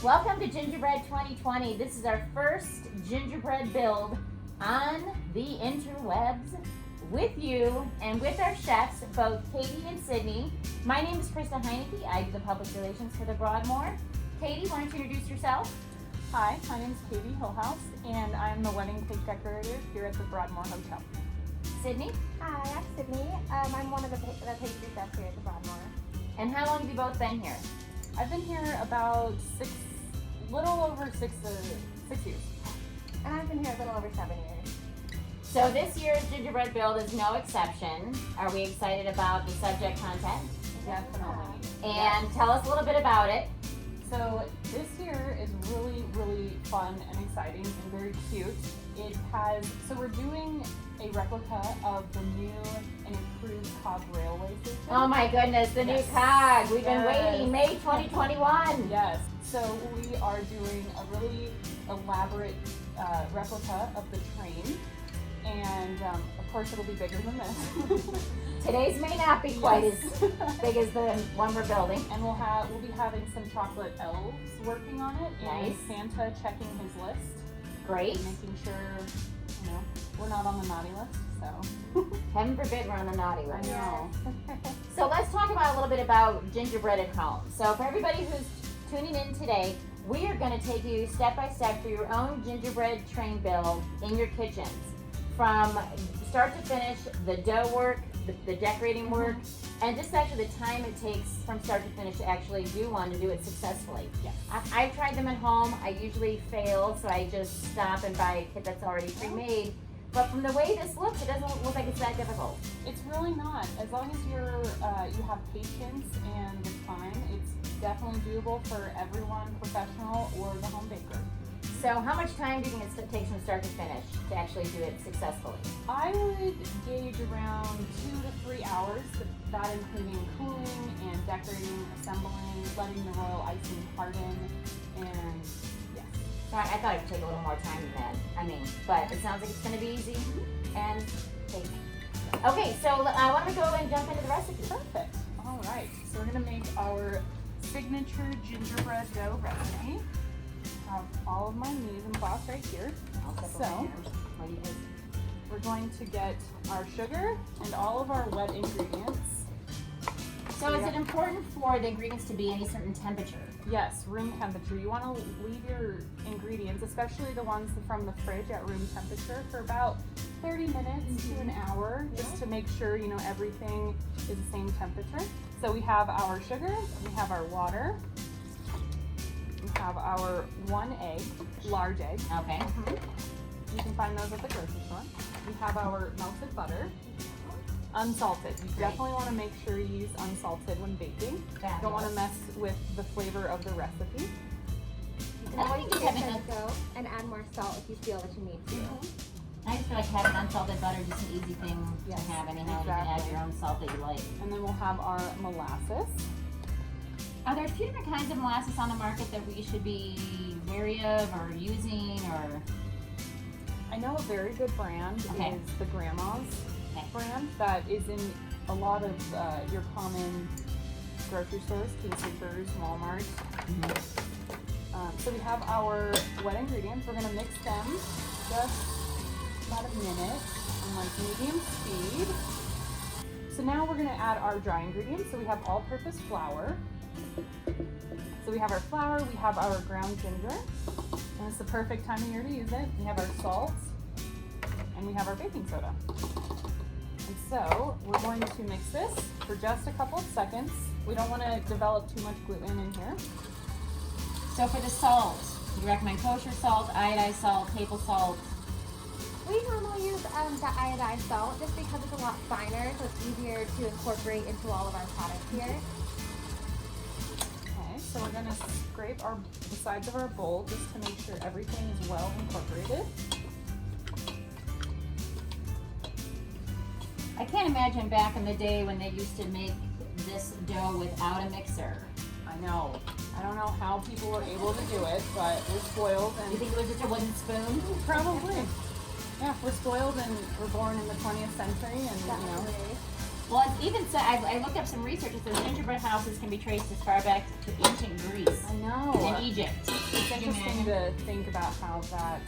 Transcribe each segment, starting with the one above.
Welcome to Gingerbread 2020. This is our first gingerbread build on the interwebs with you and with our chefs, both Katie and Sydney. My name is Krista Heineke. I do the public relations for the Broadmoor. Katie, why don't you introduce yourself? Hi, my name is Katie Hillhouse, and I'm the wedding cake decorator here at the Broadmoor Hotel. Sydney? Hi, I'm Sydney. I'm one of the pastry chefs here at the Broadmoor. And how long have you both been here? I've been here about little over six years. And I've been here a little over 7 years. So this year's gingerbread build is no exception. Are we excited about the subject content? Definitely. And tell us a little bit about it. So this year is really, really fun and exciting and very cute. So we're doing a replica of the new and improved Cog Railway Station. Oh my goodness, the new cog. We've been waiting, May 2021. Yes. So we are doing a really elaborate replica of the train. And of course it'll be bigger than this. Today's may not be quite as big as the one we're building. And we'll be having some chocolate elves working on it. Nice. And Santa checking his list. Great. And making sure, we're not on the naughty list, so. Heaven forbid we're on the naughty I list. know. So let's talk about a little bit about gingerbread at home. So for everybody who's tuning in today, we are going to take you step by step through your own gingerbread train build in your kitchens. From start to finish, the dough work, the decorating work, and just actually the time it takes from start to finish to actually do one and do it successfully. Yes. I've tried them at home. I usually fail, so I just stop and buy a kit that's already pre-made. But from the way this looks, it doesn't look like it's that difficult. It's really not. As long as you have patience and the time, it's definitely doable for everyone, professional or the home baker. So how much time do you think it takes from start to finish to actually do it successfully? I would gauge around 2 to 3 hours, that including cooling and decorating, assembling, letting the royal icing harden, and yes. So I thought it would take a little more time than that. But it sounds like it's going to be easy and tasty. Okay, so why don't we go and jump into the recipe? Perfect. All right, so we're going to make our signature gingerbread dough recipe. I have all of my mise en place right here. So we're going to get our sugar and all of our wet ingredients. So is it important for the ingredients to be any certain temperature? Yes, room temperature. You want to leave your ingredients, especially the ones from the fridge, at room temperature for about 30 minutes to an hour, just to make sure everything is the same temperature. So we have our sugar, we have our water, we have our 1 egg, large egg. Okay. You can find those at the grocery store. We have our melted butter, unsalted. You definitely want to make sure you use unsalted when baking. Fabulous. Don't want to mess with the flavor of the recipe. You can always dip and go and add more salt if you feel that you need to. I just feel like having unsalted butter is just an easy thing to have anyhow. You can add your own salt that you like. And then we'll have our molasses. Are there a few different kinds of molasses on the market that we should be wary of or using, or? I know a very good brand is the Grandma's brand that is in a lot of your common grocery stores, King Soopers, Walmart. So we have our wet ingredients. We're going to mix them just about a minute on medium speed. So now we're going to add our dry ingredients. So we have all-purpose flour. So we have our flour, we have our ground ginger, and it's the perfect time of year to use it. We have our salt, and we have our baking soda. And so we're going to mix this for just a couple of seconds. We don't want to develop too much gluten in here. So for the salt, you recommend kosher salt, iodized salt, table salt? We normally use the iodized salt just because it's a lot finer, so it's easier to incorporate into all of our products here. So we're going to scrape the sides of our bowl just to make sure everything is well incorporated. I can't imagine back in the day when they used to make this dough without a mixer. I know. I don't know how people were able to do it, but we're spoiled. And You think it was just a wooden spoon? Probably. Yeah, we're spoiled and we're born in the 20th century, and Well, it's even said, I looked up some research. It says gingerbread houses can be traced as far back to ancient Greece I know. and Egypt. interesting to think about how that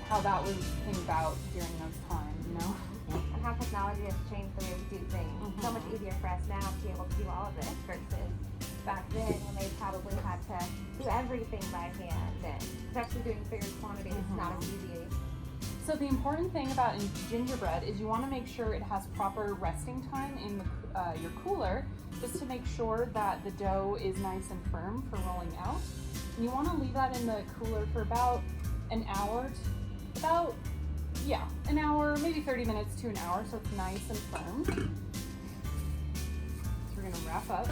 came about during those times, you know? And how technology has changed the way we do things. Mm-hmm. So much easier for us now to be able to do all of this versus back then when they probably had to do everything by hand, and especially doing bigger quantities, it's not as easy. So the important thing about gingerbread is you want to make sure it has proper resting time in your cooler, just to make sure that the dough is nice and firm for rolling out. And you want to leave that in the cooler for about an hour, an hour, maybe 30 minutes to an hour, so it's nice and firm. So we're going to wrap up.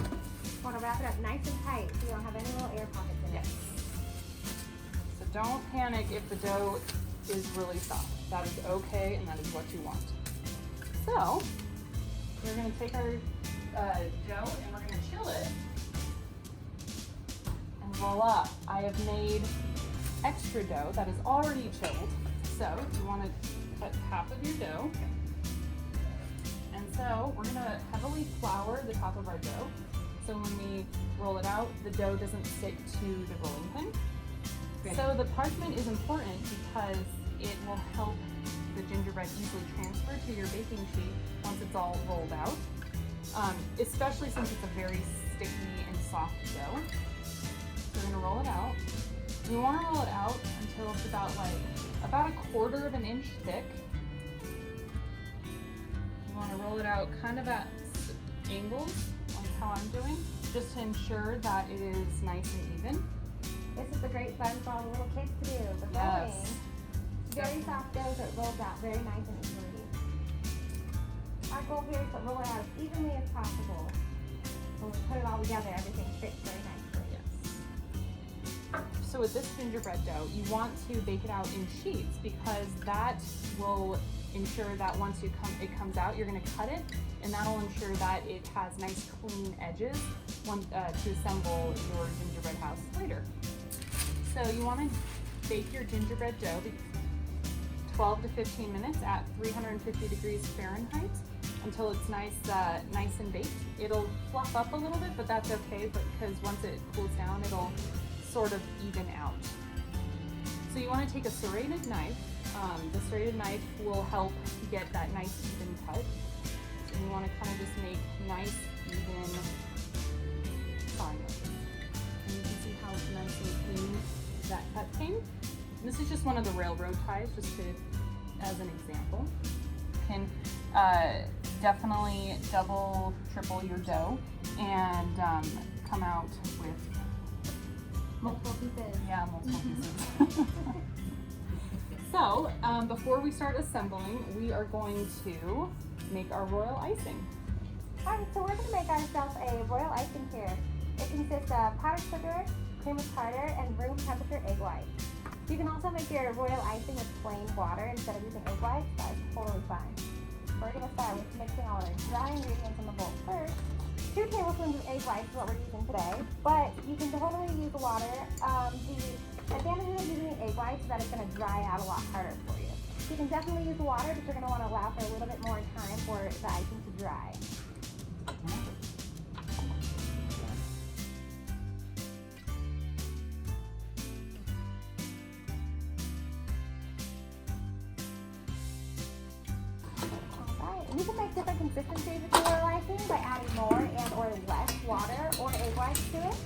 Want to wrap it up nice and tight so you don't have any little air pockets in it. Yes. So don't panic if the dough is really soft. That is okay, and that is what you want. So we're going to take our dough and we're going to chill it and voila, I have made extra dough that is already chilled. So you want to cut half of your dough, and so we're going to heavily flour the top of our dough, so when we roll it out, the dough doesn't stick to the rolling pin. Great. So the parchment is important because it will help the gingerbread easily transfer to your baking sheet once it's all rolled out, especially since it's a very sticky and soft dough. So we're going to roll it out. You want to roll it out until it's about a quarter of an inch thick. You want to roll it out kind of at angles, like how I'm doing, just to ensure that it is nice and even. This is a great fun for all the little kids to do. The Yes. rolling. Very soft dough that rolls out very nice and easily. Our goal here is to roll it out as evenly as possible. When we put it all together, everything fits very nicely. So with this gingerbread dough, you want to bake it out in sheets because that will ensure that once it comes out, you're going to cut it, and that'll ensure that it has nice clean edges to assemble your gingerbread house later. So you want to bake your gingerbread dough 12 to 15 minutes at 350 degrees Fahrenheit until it's nice and baked. It'll fluff up a little bit, but that's okay because once it cools down, it'll sort of even out. So you want to take a serrated knife. The serrated knife will help get that nice even cut. And you want to kind of just make nice even triangles. And you can see how nice and clean that cut came. And this is just one of the railroad ties, as an example. You can definitely double, triple your dough and come out with Multiple pieces. Yeah, multiple pieces. So, before we start assembling, we are going to make our royal icing. Alright, so we're going to make ourselves a royal icing here. It consists of powdered sugar, cream of tartar, and room temperature egg whites. You can also make your royal icing with plain water instead of using egg whites. That is totally fine. We're going to start with mixing all our dry ingredients in the bowl first. 2 tablespoons of egg whites is what we're using today, but you can totally use water. The advantage of using egg whites is that it's going to dry out a lot harder for you. You can definitely use water, but you're going to want to allow for a little bit more time for the icing to dry. You can make different consistencies with your royal icing by adding more and or less water or egg whites to it.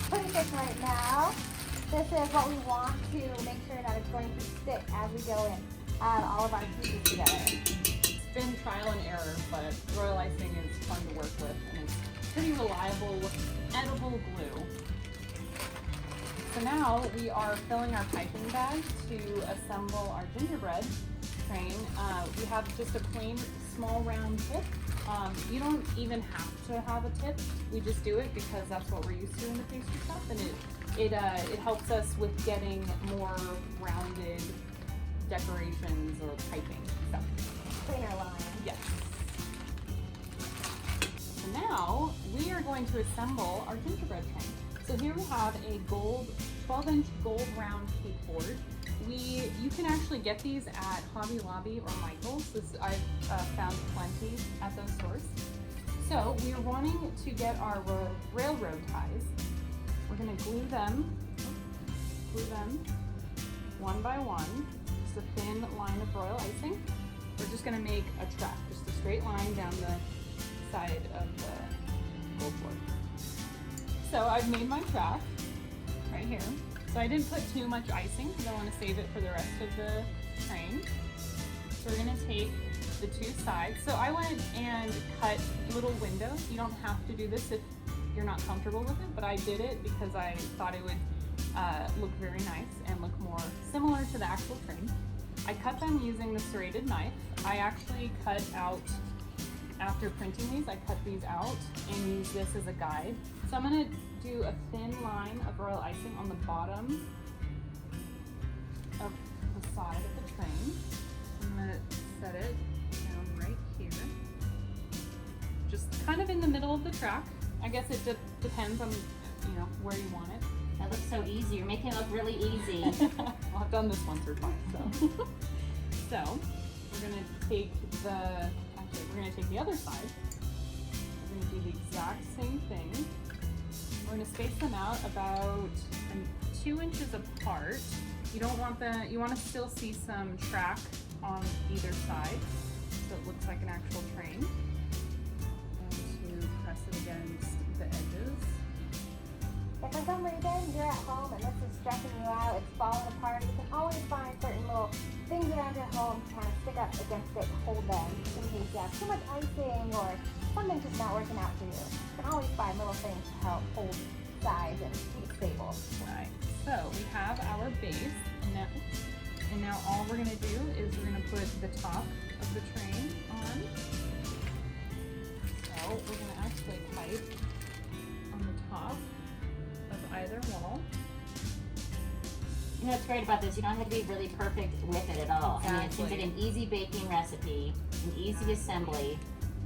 Pretty thick right now. This is what we want to make sure that it's going to stick as we go in. Add all of our pieces together. It's been trial and error, but royal icing is fun to work with, and it's pretty reliable, edible glue. So now we are filling our piping bag to assemble our gingerbread train. We have just a plain small round tip. You don't even have to have a tip. We just do it because that's what we're used to in the pastry shop, and it helps us with getting more rounded decorations or piping stuff. Cleaner line. Yes. So now we are going to assemble our gingerbread train. So here we have a 12-inch gold round cake board. You can actually get these at Hobby Lobby or Michael's. I've found plenty at those stores. So we are wanting to get our railroad ties. we're gonna glue them one by one. Just a thin line of royal icing. We're just gonna make a track, just a straight line down the side of the gold board. So I've made my track right here. So I didn't put too much icing because I want to save it for the rest of the train. So we're gonna take the two sides. So I went and cut little windows. You don't have to do this if you're not comfortable with it, but I did it because I thought it would look very nice and look more similar to the actual train. I cut them using the serrated knife. I actually cut out, after printing these, I cut these out and use this as a guide. So I'm gonna do a thin line of royal icing on the bottom of the side of the train. I'm gonna set it down right here. Just kind of in the middle of the track. I guess it depends on, where you want it. That looks so easy. You're making it look really easy. Well, I've done this once or twice, so. So, we're gonna take the other side. We're gonna do the exact same thing. We're gonna space them out about 2 inches apart. You don't want you wanna still see some track on either side, so it looks like an actual train. And to press it against the edges. If for some reason you're at home and this is stressing you out, it's falling apart, you can always find certain little things around your home to kind of stick up against it to hold them in case you have too much icing or something's just not working out for you. You can always find little things to help hold sides and keep it stable. Right. So we have our base, and now all we're gonna do is we're gonna put the top of the train on. So we're gonna actually pipe on the top of either wall. You know what's great about this? You don't have to be really perfect with it at all. I mean, it seems like an easy baking recipe, an easy assembly.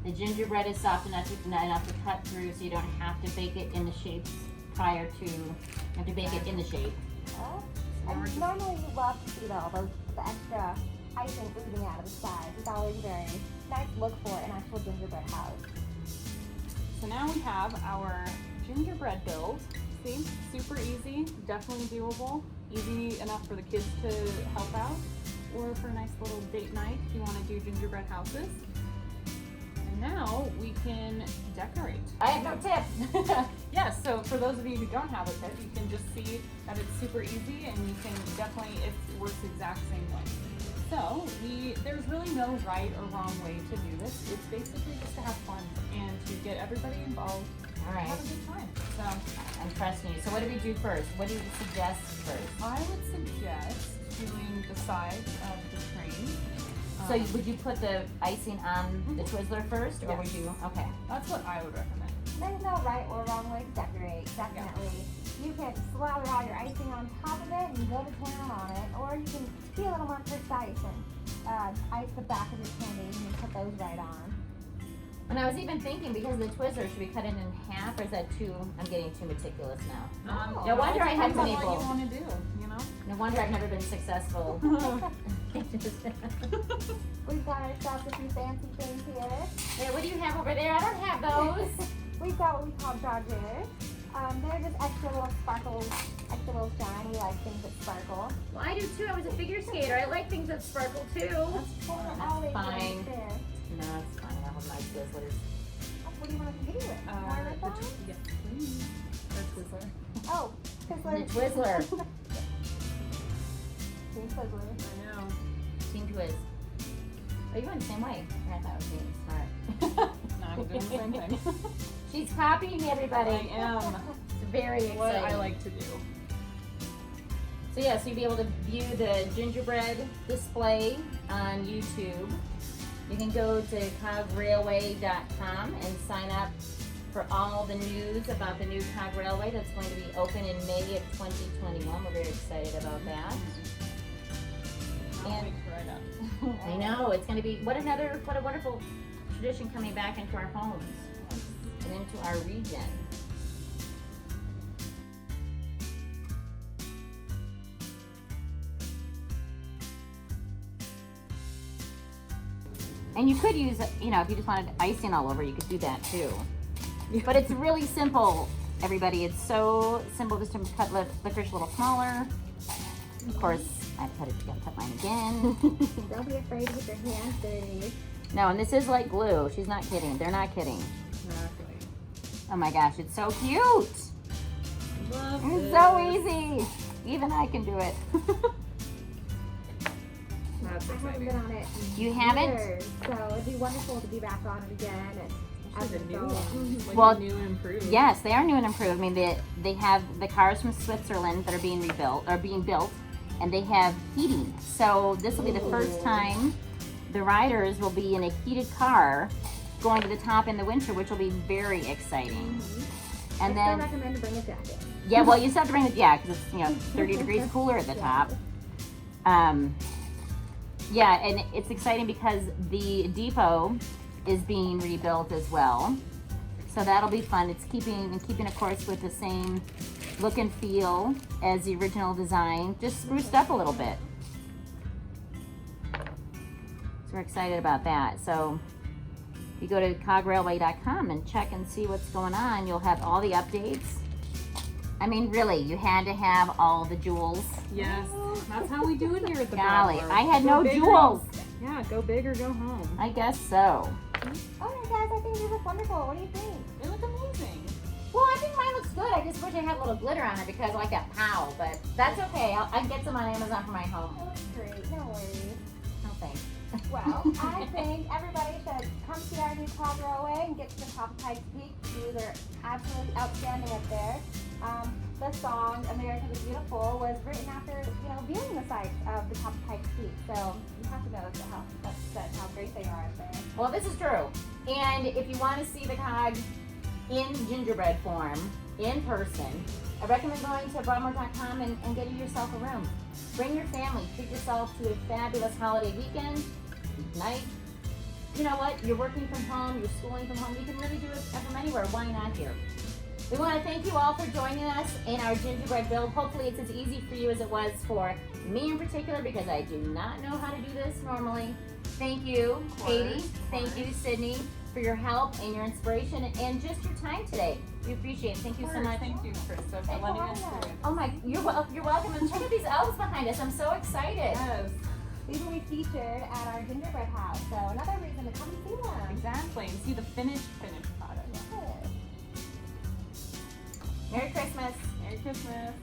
The gingerbread is soft enough to cut through, so you don't have to bake it in the shapes prior to. You have to bake it in the shape. Well, I normally love to see the extra icing oozing out of the sides. It's always very nice look for an actual gingerbread house. So now we have our gingerbread build. See, super easy, definitely doable. Easy enough for the kids to help out, or for a nice little date night if you want to do gingerbread houses. And now we can decorate. I have no tip. Yes, so for those of you who don't have a tip, you can just see that it's super easy and you can definitely, it works the exact same way. So there's really no right or wrong way to do this. It's basically just to have fun and to get everybody involved. All right. Have a good time. So I'm trusting you. So what do we do first? What do you suggest first? I would suggest doing the sides of the train. So would you put the icing on the Twizzler first, or would Yes. you? Okay. That's what I would recommend. There's no right or wrong way to decorate, definitely. You can slather all your icing on top of it and go to town on it, or you can be a little more precise and ice the back of your candies and put those right on. And I was even thinking, because the Twizzler, should we cut it in half, or is that too? I'm getting too meticulous now. No wonder I haven't been What able. you want to do, No wonder I've never been successful. We've got ourselves a few fancy things here. Hey, what do you have over there? I don't have those. We've got what we call dodgers. They're just extra little sparkles, extra little shine. We like things that sparkle. Well, I do too. I was a figure skater. I like things that sparkle too. That's always fine. nice there. No, it's fine. I have my Twizzlers. What do you want to do with it? More of those? Yes, please. Or Twizzler. Oh, Twizzler. The Twizzler. Team Twizzler. I know. Team Twiz. Oh, you went the same way. I thought I was being smart. No, I'm doing the same thing. She's copying me, everybody. I am. It's very exciting. What I like to do. So yeah, so you'll be able to view the gingerbread display on YouTube. You can go to cograilway.com and sign up for all the news about the new Cog Railway that's going to be open in May of 2021. We're very excited about that. I'll wake right up. I know, it's going to be, what a wonderful tradition coming back into our homes and into our region. And you could use, if you just wanted icing all over, you could do that too. But it's really simple everybody. It's so simple just to cut licorice a little smaller. Of course, I gotta cut mine again. Don't be afraid to get your hands dirty. No, and this is like glue. She's not kidding. They're not kidding. Exactly. Oh my gosh, it's so cute. Love It's this. so easy. Even I can do it. That's I haven't exciting. been on it in You haven't? years, so it'd be wonderful to be back on it again. And This is a new adult. one. Like Well, new and improved. Yes, they are new and improved. I mean, they have the cars from Switzerland that are being built, and they have heating. So this will be the first time the riders will be in a heated car going to the top in the winter, which will be very exciting. And I still then, recommend to bring a jacket. yeah, well, you still have to bring it, yeah, because it's 30 degrees cooler at the top. Yeah, and it's exciting because the depot is being rebuilt as well. So that'll be fun. It's keeping of course with the same look and feel as the original design, just spruced up a little bit. So we're excited about that. So if you go to cograilway.com and check and see what's going on, you'll have all the updates. I mean, really, you had to have all the jewels. Yes. That's how we do it here at the Golly, Broadmoor. I had Go no big or jewels. go- Yeah, go big or go home. I guess so. Alright guys, I think these look wonderful. What do you think? They look amazing. Well, I think mine looks good. I just wish I had a little glitter on it because I like that pow, but that's okay. I can get some on Amazon for my home. It looks great. No worries. No thanks. Well, I think everybody should come see our new Cog Railway and get to the top of Pikes Peak. Views are absolutely outstanding up there. The song "America the Beautiful" was written after viewing the sights of the top of Pikes Peak. So you have to know that's how great they are up there. Well, this is true. And if you want to see the cog in gingerbread form, in person, I recommend going to broadmoor.com and getting yourself a room. Bring your family. Treat yourself to a fabulous holiday weekend, night. You know what? You're working from home, you're schooling from home. You can really do it from anywhere. Why not here? We want to thank you all for joining us in our gingerbread build. Hopefully it's as easy for you as it was for me in particular because I do not know how to do this normally. Thank you, Katie. Thank you, Sydney, for your help and your inspiration and just your time today. We appreciate it. Thank you so much. Thank you, Krista, for Thanks for letting us having do us. it. Oh my, you're welcome. And check out these elves behind us. I'm so excited. Yes, These will be featured at our gingerbread house. So another reason to come and see them. exactly. And see the finished product. Yes. Merry Christmas. Merry Christmas.